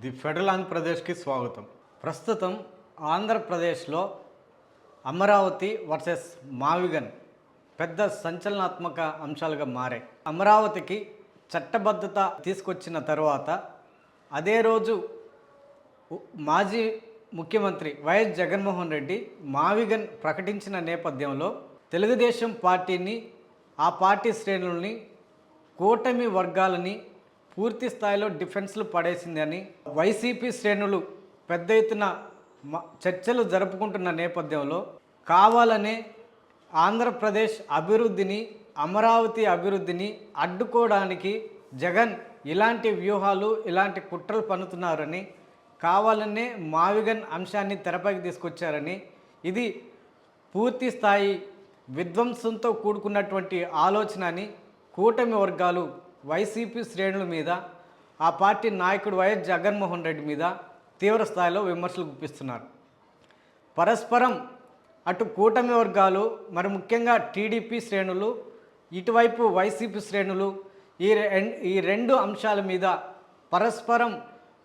The federal ఆంధ్రప్రదేశ్కి స్వాగతం. ప్రస్తుతం ఆంధ్రప్రదేశ్లో అమరావతి వర్సెస్ మావిగన్ పెద్ద సంచలనాత్మక అంశాలుగా మారాయి. అమరావతికి చట్టబద్ధత తీసుకొచ్చిన తర్వాత అదే రోజు మాజీ ముఖ్యమంత్రి వైఎస్ జగన్మోహన్ రెడ్డి మావిగన్ ప్రకటించిన నేపథ్యంలో తెలుగుదేశం పార్టీని, ఆ పార్టీ శ్రేణుల్ని, కూటమి వర్గాలని పూర్తి స్థాయిలో డిఫెన్స్లు పడేసింది అని వైసీపీ శ్రేణులు పెద్ద ఎత్తున చర్చలు జరుపుకుంటున్న నేపథ్యంలో కావాలనే ఆంధ్రప్రదేశ్ అభివృద్ధిని, అమరావతి అభివృద్ధిని అడ్డుకోవడానికి జగన్ ఇలాంటి వ్యూహాలు, ఇలాంటి కుట్రలు పన్నుతున్నారని, కావాలనే మావిగన్ అంశాన్ని తెరపైకి తీసుకొచ్చారని, ఇది పూర్తి స్థాయి విధ్వంసంతో కూడుకున్నటువంటి ఆలోచన అని కూటమి వర్గాలు వైసీపీ శ్రేణుల మీద, ఆ పార్టీ నాయకుడు వైఎస్ జగన్మోహన్ రెడ్డి మీద తీవ్ర స్థాయిలో విమర్శలు గుప్పిస్తున్నారు. పరస్పరం అటు కూటమి వర్గాలు, మరి ముఖ్యంగా టీడీపీ శ్రేణులు, ఇటువైపు వైసీపీ శ్రేణులు ఈ రెండు అంశాల మీద పరస్పరం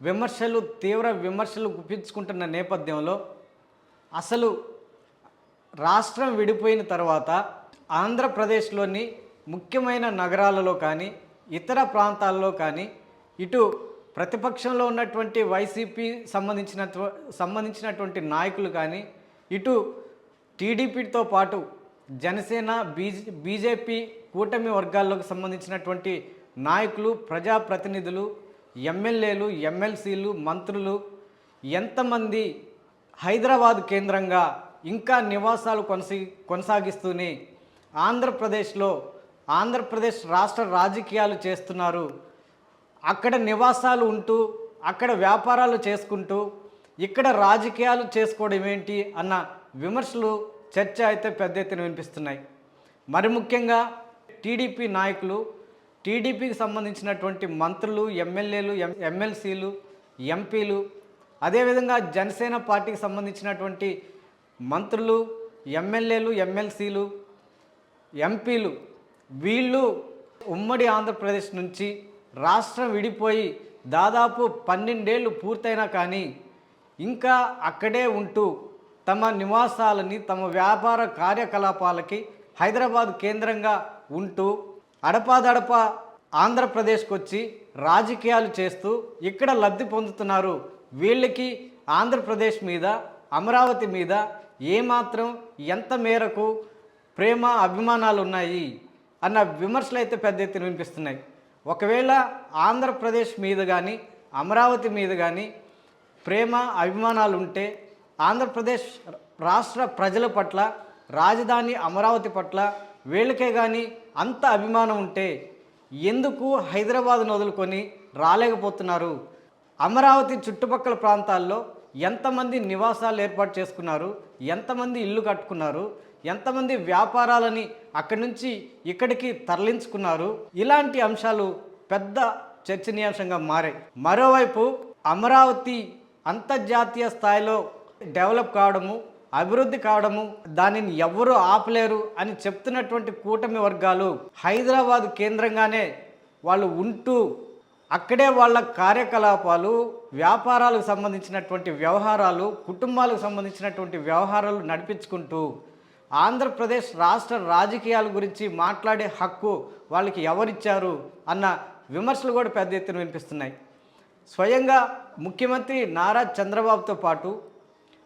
విమర్శలు, తీవ్ర విమర్శలు గుప్పించుకుంటున్న నేపథ్యంలో అసలు రాష్ట్రం విడిపోయిన తర్వాత ఆంధ్రప్రదేశ్లోని ముఖ్యమైన నగరాలలో కానీ, ఇతర ప్రాంతాల్లో కానీ, ఇటు ప్రతిపక్షంలో ఉన్నటువంటి వైసీపీ సంబంధించినటువంటి నాయకులు కానీ, ఇటు టీడీపీతో పాటు జనసేన, బీజేపీ కూటమి వర్గాల్లోకి సంబంధించినటువంటి నాయకులు, ప్రజాప్రతినిధులు, ఎమ్మెల్యేలు, ఎమ్మెల్సీలు, మంత్రులు ఎంతమంది హైదరాబాద్ కేంద్రంగా ఇంకా నివాసాలు కొనసాగిస్తూనే ఆంధ్రప్రదేశ్ రాష్ట్ర రాజకీయాలు చేస్తున్నారు. అక్కడ నివాసాలు ఉంటూ, అక్కడ వ్యాపారాలు చేసుకుంటూ, ఇక్కడ రాజకీయాలు చేసుకోవడం ఏంటి అన్న విమర్శలు, చర్చ అయితే పెద్ద ఎత్తున వినిపిస్తున్నాయి. మరి ముఖ్యంగా టీడీపీ నాయకులు, టీడీపీకి సంబంధించినటువంటి మంత్రులు, ఎమ్మెల్యేలు, ఎమ్మెల్సీలు, ఎంపీలు, అదేవిధంగా జనసేన పార్టీకి సంబంధించినటువంటి మంత్రులు, ఎమ్మెల్యేలు, ఎమ్మెల్సీలు, ఎంపీలు, వీళ్ళు ఉమ్మడి ఆంధ్రప్రదేశ్ నుంచి రాష్ట్రం విడిపోయి దాదాపు 12 ఏళ్ళు పూర్తయినా కానీ ఇంకా అక్కడే ఉంటూ తమ నివాసాలని, తమ వ్యాపార కార్యకలాపాలకి హైదరాబాద్ కేంద్రంగా ఉంటూ అడపాదడప ఆంధ్రప్రదేశ్కి వచ్చి రాజకీయాలు చేస్తూ ఇక్కడ లబ్ధి పొందుతున్నారు. వీళ్ళకి ఆంధ్రప్రదేశ్ మీద, అమరావతి మీద ఏమాత్రం, ఎంత మేరకు ప్రేమ, అభిమానాలు ఉన్నాయి అన్న విమర్శలు అయితే పెద్ద ఎత్తున వినిపిస్తున్నాయి. ఒకవేళ ఆంధ్రప్రదేశ్ మీద కానీ, అమరావతి మీద కానీ ప్రేమ, అభిమానాలు ఉంటే, ఆంధ్రప్రదేశ్ రాష్ట్ర ప్రజల పట్ల, రాజధాని అమరావతి పట్ల వీళ్ళకే కానీ అంత అభిమానం ఉంటే ఎందుకు హైదరాబాద్ను వదులుకొని రాలేకపోతున్నారు? అమరావతి చుట్టుపక్కల ప్రాంతాల్లో ఎంతమంది నివాసాలు ఏర్పాటు చేసుకున్నారు, ఎంతమంది ఇల్లు కట్టుకున్నారు, ఎంతమంది వ్యాపారాలని అక్కడి నుంచి ఇక్కడికి తరలించుకున్నారు? ఇలాంటి అంశాలు పెద్ద చర్చనీయాంశంగా మారాయి. మరోవైపు అమరావతి అంతర్జాతీయ స్థాయిలో డెవలప్ కావడము, అభివృద్ధి కావడము, దానిని ఎవరు ఆపలేరు అని చెప్తున్నటువంటి కూటమి వర్గాలు హైదరాబాద్ కేంద్రంగానే వాళ్ళు ఉంటూ అక్కడే వాళ్ళ కార్యకలాపాలు, వ్యాపారాలకు సంబంధించినటువంటి వ్యవహారాలు, కుటుంబాలకు సంబంధించినటువంటి వ్యవహారాలు నడిపించుకుంటూ ఆంధ్రప్రదేశ్ రాష్ట్ర రాజకీయాల గురించి మాట్లాడే హక్కు వాళ్ళకి ఎవరిచ్చారు అన్న విమర్శలు కూడా పెద్ద ఎత్తున వినిపిస్తున్నాయి. స్వయంగా ముఖ్యమంత్రి నారా చంద్రబాబుతో పాటు,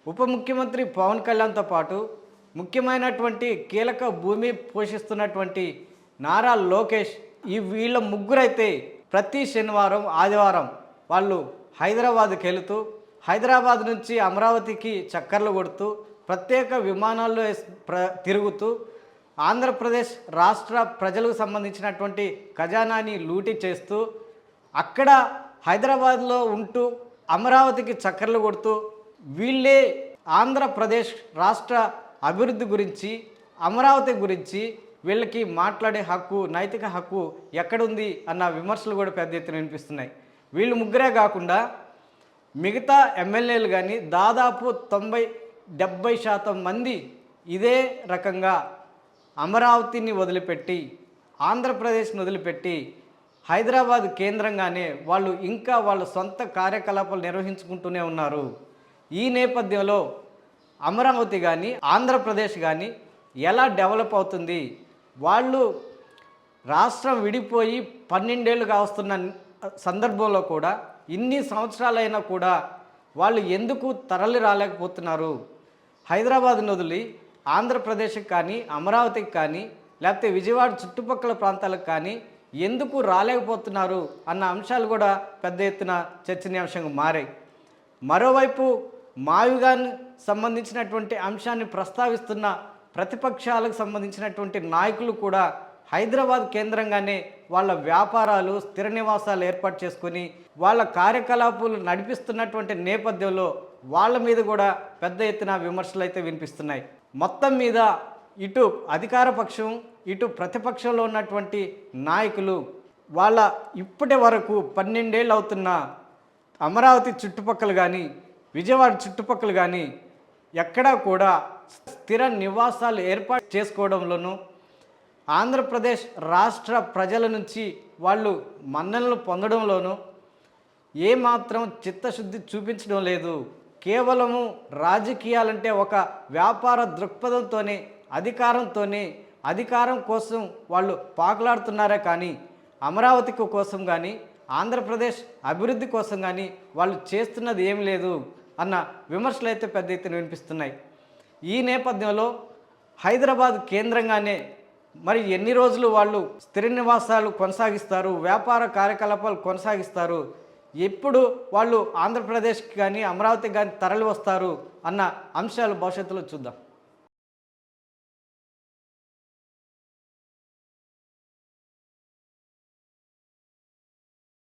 ఉప ముఖ్యమంత్రి పవన్ కళ్యాణ్తో పాటు, ముఖ్యమైనటువంటి కీలక భూమి పోషిస్తున్నటువంటి నారా లోకేష్, వీళ్ళ ముగ్గురైతే ప్రతి శనివారం, ఆదివారం వాళ్ళు హైదరాబాద్కి వెళుతూ, హైదరాబాద్ నుంచి అమరావతికి చక్కర్లు కొడుతూ, ప్రత్యేక విమానాల్లో తిరుగుతూ ఆంధ్రప్రదేశ్ రాష్ట్ర ప్రజలకు సంబంధించినటువంటి ఖజానాని లూటీ చేస్తూ, అక్కడ హైదరాబాద్లో ఉంటూ అమరావతికి చక్కర్లు కొడుతూ, వీళ్ళే ఆంధ్రప్రదేశ్ రాష్ట్ర అభివృద్ధి గురించి, అమరావతి గురించి వీళ్ళకి మాట్లాడే హక్కు, నైతిక హక్కు ఎక్కడుంది అన్న విమర్శలు కూడా పెద్ద ఎత్తున వినిపిస్తున్నాయి. వీళ్ళు ముగ్గురే కాకుండా మిగతా ఎమ్మెల్యేలు కానీ దాదాపు 90-70% మంది ఇదే రకంగా అమరావతిని వదిలిపెట్టి, ఆంధ్రప్రదేశ్ని వదిలిపెట్టి హైదరాబాద్ కేంద్రంగానే వాళ్ళు ఇంకా వాళ్ళ సొంత కార్యకలాపాలు నిర్వహించుకుంటూనే ఉన్నారు. ఈ నేపథ్యంలో అమరావతి కానీ ఆంధ్రప్రదేశ్ కానీ ఎలా డెవలప్ అవుతుంది? వాళ్ళు రాష్ట్రం విడిపోయి 12 ఏళ్ళు కావస్తున్న సందర్భంలో కూడా ఇన్ని సంవత్సరాలైనా కూడా వాళ్ళు ఎందుకు తరలి రాలేకపోతున్నారు? హైదరాబాద్ను వదిలి ఆంధ్రప్రదేశ్కి కానీ అమరావతికి కానీ లేకపోతే విజయవాడ చుట్టుపక్కల ప్రాంతాలకు కానీ ఎందుకు రాలేకపోతున్నారు అన్న అంశాలు కూడా పెద్ద ఎత్తున చర్చనీయాంశంగా మారాయి. మరోవైపు మాయుగాన్ సంబంధించినటువంటి అంశాన్ని ప్రస్తావిస్తున్న ప్రతిపక్షాలకు సంబంధించినటువంటి నాయకులు కూడా హైదరాబాద్ కేంద్రంగానే వాళ్ళ వ్యాపారాలు స్థిర నివాసాలు ఏర్పాటు చేసుకొని వాళ్ళ కార్యకలాపాలు నడిపిస్తున్నటువంటి నేపథ్యంలో వాళ్ళ మీద కూడా పెద్ద ఎత్తున విమర్శలు అయితే వినిపిస్తున్నాయి. మొత్తం మీద ఇటు అధికార పక్షం ఇటు ప్రతిపక్షంలో ఉన్నటువంటి నాయకులు వాళ్ళ ఇప్పటి వరకు 12 ఏళ్ళు అవుతున్న అమరావతి చుట్టుపక్కల కానీ విజయవాడ చుట్టుపక్కల కానీ ఎక్కడా కూడా స్థిర నివాసాలు ఏర్పాటు చేసుకోవడంలోనూ ఆంధ్రప్రదేశ్ రాష్ట్ర ప్రజల నుంచి వాళ్ళు మన్ననలు పొందడంలోనూ ఏమాత్రం చిత్తశుద్ధి చూపించడం లేదు. కేవలము రాజకీయాలంటే ఒక వ్యాపార దృక్పథంతోనే అధికారం కోసం వాళ్ళు పాకులాడుతున్నారే కానీ అమరావతి కోసం కానీ ఆంధ్రప్రదేశ్ అభివృద్ధి కోసం కానీ వాళ్ళు చేస్తున్నది ఏం లేదు అన్న విమర్శలు అయితే పెద్ద ఎత్తున వినిపిస్తున్నాయి. ఈ నేపథ్యంలో హైదరాబాద్ కేంద్రంగానే మరి ఎన్ని రోజులు వాళ్ళు స్థిర నివాసాలు కొనసాగిస్తారు, వ్యాపార కార్యకలాపాలు కొనసాగిస్తారు, ఎప్పుడు వాళ్ళు ఆంధ్రప్రదేశ్కి కానీ అమరావతికి కానీ తరలి వస్తారు అన్న అంశాలు భవిష్యత్తులో చూద్దాం.